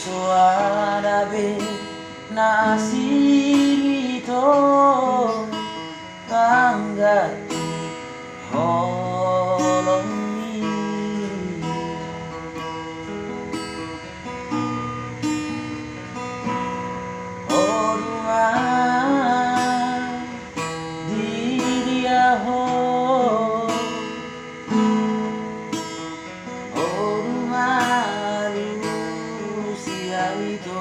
Suara nasi to kanggati holongi orumah diria ho orumah rusia itu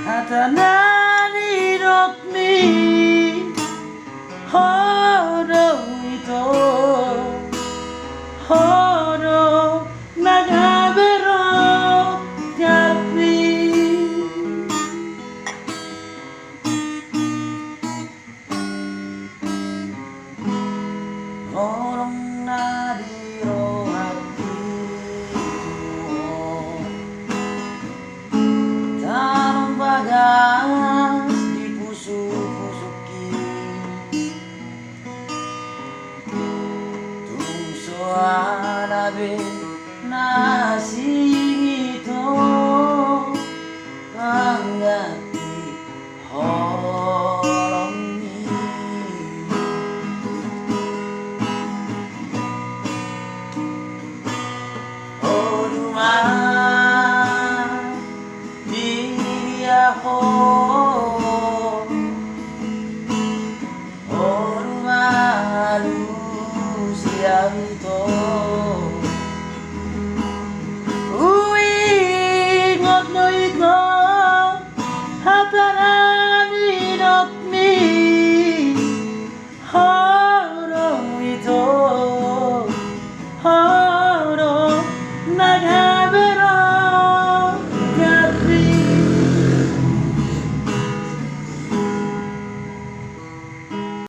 Hatanani rokmi horo ito horo nagabero tapi orang nadiro bagas dipusuk-pusuki tung suara nasi itu kanggati holongi oh, malu siang itu